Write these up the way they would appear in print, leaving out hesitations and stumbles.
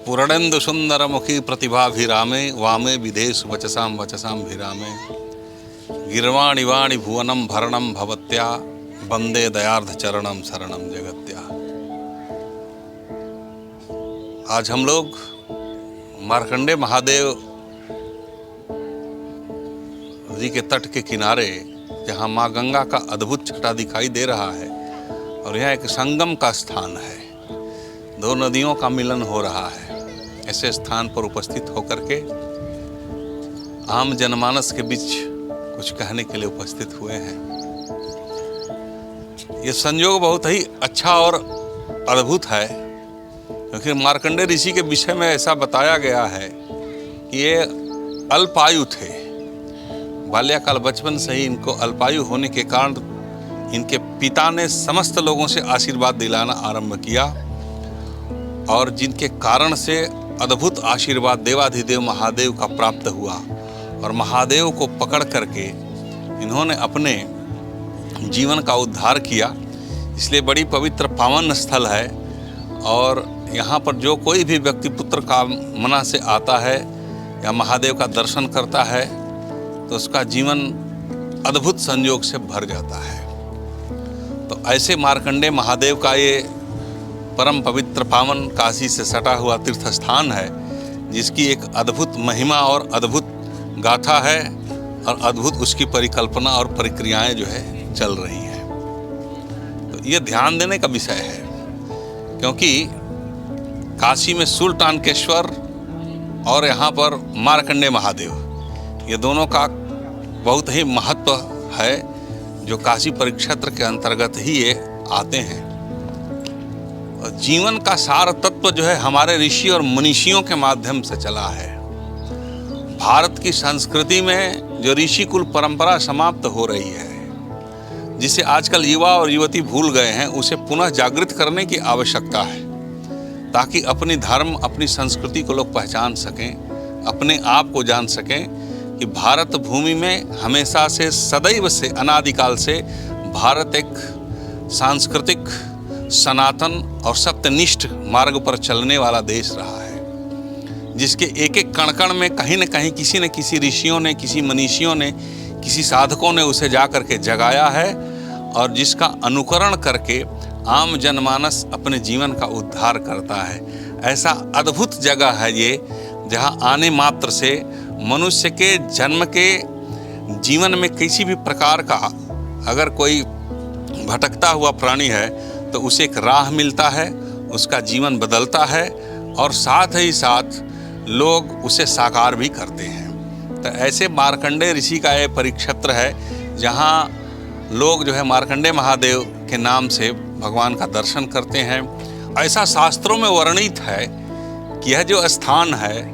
पूर्णेन्दु सुंदर मुखी प्रतिभाभिरामे वामे विदेश वचसाम वचसाम भिरामे गिर्वाणि वाणि भुवनम भरणम भवत्या वंदे दयार्ध चरणम शरणम जगत्या। आज हम लोग मार्कंडे महादेव जी के तट के किनारे, जहाँ माँ गंगा का अद्भुत छटा दिखाई दे रहा है और यहाँ एक संगम का स्थान है, दो नदियों का मिलन हो रहा है। ऐसे स्थान पर उपस्थित होकर के आम जनमानस के बीच कुछ कहने के लिए उपस्थित हुए हैं। ये संयोग बहुत ही अच्छा और अद्भुत है, क्योंकि मार्कंडे ऋषि के विषय में ऐसा बताया गया है कि ये अल्पायु थे। बाल्यकाल बचपन से ही इनको अल्पायु होने के कारण इनके पिता ने समस्त लोगों से आशीर्वाद दिलाना आरंभ किया और जिनके कारण से अद्भुत आशीर्वाद देवाधिदेव महादेव का प्राप्त हुआ और महादेव को पकड़ करके इन्होंने अपने जीवन का उद्धार किया। इसलिए बड़ी पवित्र पावन स्थल है और यहाँ पर जो कोई भी व्यक्ति पुत्र कामना से आता है या महादेव का दर्शन करता है तो उसका जीवन अद्भुत संयोग से भर जाता है। तो ऐसे मार्कंडे महादेव का ये परम पवित्र पावन काशी से सटा हुआ तीर्थ स्थान है, जिसकी एक अद्भुत महिमा और अद्भुत गाथा है और अद्भुत उसकी परिकल्पना और प्रक्रियाएं जो है चल रही हैं। तो ये ध्यान देने का विषय है, क्योंकि काशी में सुल्तानकेश्वर और यहाँ पर मार्कंडे महादेव, ये दोनों का बहुत ही महत्व है, जो काशी परिक्षेत्र के अंतर्गत ही ये आते हैं। जीवन का सार तत्व जो है हमारे ऋषि और मनीषियों के माध्यम से चला है। भारत की संस्कृति में जो ऋषि कुल परंपरा समाप्त हो रही है, जिसे आजकल युवा और युवती भूल गए हैं, उसे पुनः जागृत करने की आवश्यकता है, ताकि अपनी धर्म अपनी संस्कृति को लोग पहचान सकें, अपने आप को जान सकें कि भारत भूमि में हमेशा से सदैव से अनादिकाल से भारत एक सांस्कृतिक सनातन और सत्यनिष्ठ मार्ग पर चलने वाला देश रहा है, जिसके एक एक कण कण में कहीं न कहीं किसी न किसी ऋषियों ने, किसी मनीषियों ने, किसी साधकों ने उसे जा करके जगाया है और जिसका अनुकरण करके आम जनमानस अपने जीवन का उद्धार करता है। ऐसा अद्भुत जगह है ये, जहाँ आने मात्र से मनुष्य के जन्म के जीवन में किसी भी प्रकार का अगर कोई भटकता हुआ प्राणी है तो उसे एक राह मिलता है, उसका जीवन बदलता है और साथ ही साथ लोग उसे साकार भी करते हैं। तो ऐसे मार्कंडे ऋषि का ये परिक्षेत्र है, जहाँ लोग जो है मार्कंडे महादेव के नाम से भगवान का दर्शन करते हैं। ऐसा शास्त्रों में वर्णित है कि यह जो स्थान है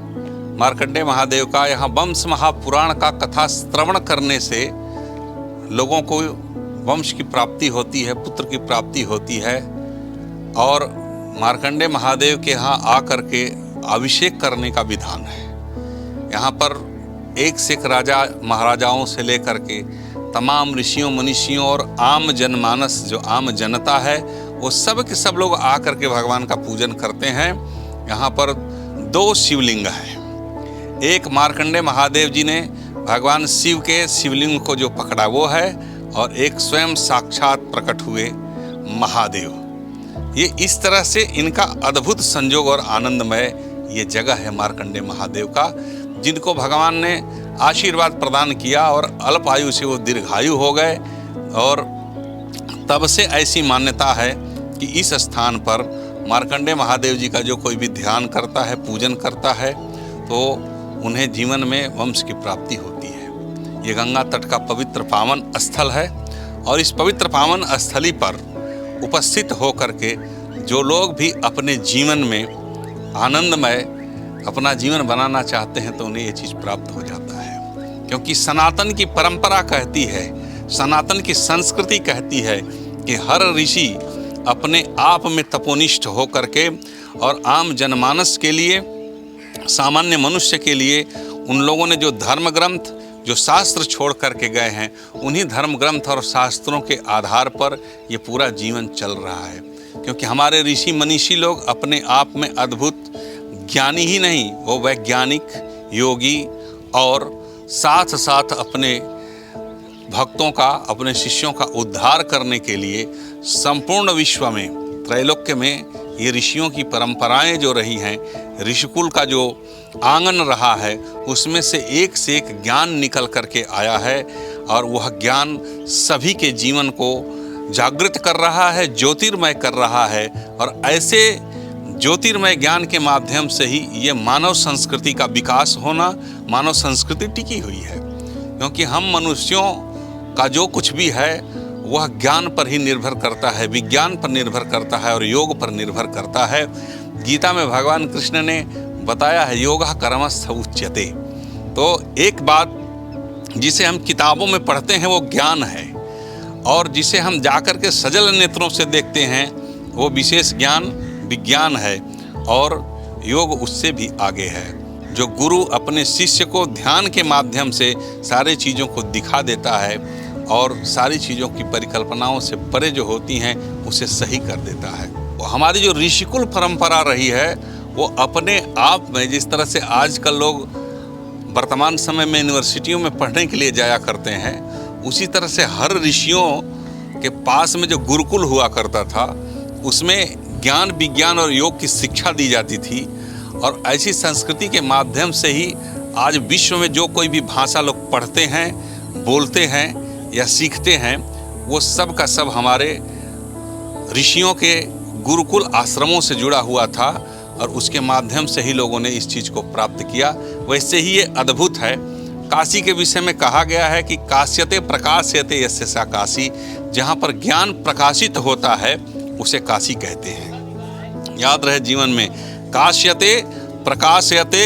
मार्कंडे महादेव का, यहाँ वंश महापुराण का कथा श्रवण करने से लोगों को वंश की प्राप्ति होती है, पुत्र की प्राप्ति होती है। और मार्कंडे महादेव के यहाँ आकर के अभिषेक करने का विधान है। यहाँ पर एक से एक राजा महाराजाओं से लेकर के तमाम ऋषियों मनीषियों और आम जनमानस जो आम जनता है, वो सब के सब लोग आकर के भगवान का पूजन करते हैं। यहाँ पर दो शिवलिंग हैं। एक मार्कंडे महादेव जी ने भगवान शिव के शिवलिंग को जो पकड़ा वो है, और एक स्वयं साक्षात प्रकट हुए महादेव। ये इस तरह से इनका अद्भुत संयोग और आनंदमय ये जगह है मार्कंडे महादेव का, जिनको भगवान ने आशीर्वाद प्रदान किया और अल्प आयु से वो दीर्घायु हो गए। और तब से ऐसी मान्यता है कि इस स्थान पर मार्कंडे महादेव जी का जो कोई भी ध्यान करता है, पूजन करता है, तो उन्हें जीवन में वंश की प्राप्ति होती है। ये गंगा तट का पवित्र पावन स्थल है और इस पवित्र पावन स्थली पर उपस्थित होकर के जो लोग भी अपने जीवन में आनंदमय अपना जीवन बनाना चाहते हैं तो उन्हें ये चीज़ प्राप्त हो जाता है। क्योंकि सनातन की परंपरा कहती है, सनातन की संस्कृति कहती है कि हर ऋषि अपने आप में तपोनिष्ठ होकर के और आम जनमानस के लिए, सामान्य मनुष्य के लिए उन लोगों ने जो धर्म ग्रंथ, जो शास्त्र छोड़ करके गए हैं, उन्हीं धर्म ग्रंथ और शास्त्रों के आधार पर ये पूरा जीवन चल रहा है। क्योंकि हमारे ऋषि मनीषी लोग अपने आप में अद्भुत ज्ञानी ही नहीं, वो वैज्ञानिक, योगी और साथ साथ अपने भक्तों का, अपने शिष्यों का उद्धार करने के लिए संपूर्ण विश्व में, त्रैलोक्य में ये ऋषियों की परंपराएं जो रही हैं, ऋषिकुल का जो आंगन रहा है, उसमें से एक ज्ञान निकल करके आया है और वह ज्ञान सभी के जीवन को जागृत कर रहा है, ज्योतिर्मय कर रहा है। और ऐसे ज्योतिर्मय ज्ञान के माध्यम से ही ये मानव संस्कृति का विकास होना, मानव संस्कृति टिकी हुई है। क्योंकि हम मनुष्यों का जो कुछ भी है वह ज्ञान पर ही निर्भर करता है, विज्ञान पर निर्भर करता है और योग पर निर्भर करता है। गीता में भगवान कृष्ण ने बताया है, योगः कर्मस्थ उच्यते। तो एक बात जिसे हम किताबों में पढ़ते हैं वो ज्ञान है, और जिसे हम जाकर के सजल नेत्रों से देखते हैं वो विशेष ज्ञान विज्ञान है, और योग उससे भी आगे है। जो गुरु अपने शिष्य को ध्यान के माध्यम से सारी चीज़ों को दिखा देता है और सारी चीज़ों की परिकल्पनाओं से परे जो होती हैं उसे सही कर देता है। हमारी जो ऋषिकुल परंपरा रही है वो अपने आप में, जिस तरह से आजकल लोग वर्तमान समय में यूनिवर्सिटियों में पढ़ने के लिए जाया करते हैं, उसी तरह से हर ऋषियों के पास में जो गुरुकुल हुआ करता था उसमें ज्ञान, विज्ञान और योग की शिक्षा दी जाती थी। और ऐसी संस्कृति के माध्यम से ही आज विश्व में जो कोई भी भाषा लोग पढ़ते हैं, बोलते हैं या सीखते हैं, वो सब का सब हमारे ऋषियों के गुरुकुल आश्रमों से जुड़ा हुआ था और उसके माध्यम से ही लोगों ने इस चीज़ को प्राप्त किया। वैसे ही ये अद्भुत है। काशी के विषय में कहा गया है कि काश्यते प्रकाश्यते यस्य सा काशी, जहाँ पर ज्ञान प्रकाशित होता है उसे काशी कहते हैं। याद रहे जीवन में, काश्यते प्रकाश्यते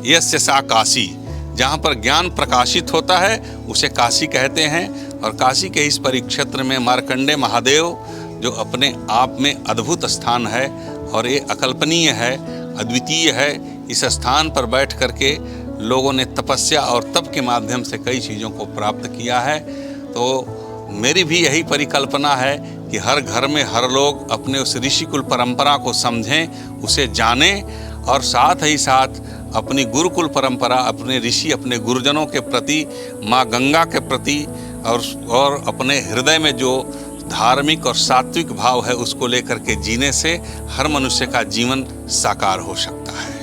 यस्य सा काशी, जहाँ पर ज्ञान प्रकाशित होता है उसे काशी कहते हैं। और काशी के इस परिक्षेत्र में मार्कंडेय महादेव जो अपने आप में अद्भुत स्थान है और ये अकल्पनीय है, अद्वितीय है। इस स्थान पर बैठ करके लोगों ने तपस्या और तप के माध्यम से कई चीज़ों को प्राप्त किया है। तो मेरी भी यही परिकल्पना है कि हर घर में हर लोग अपने उस ऋषिकुल परंपरा को समझें, उसे जानें और साथ ही साथ अपनी गुरुकुल परंपरा, अपने ऋषि, अपने गुरुजनों के प्रति, माँ गंगा के प्रति और अपने हृदय में जो धार्मिक और सात्विक भाव है उसको लेकर के जीने से हर मनुष्य का जीवन साकार हो सकता है।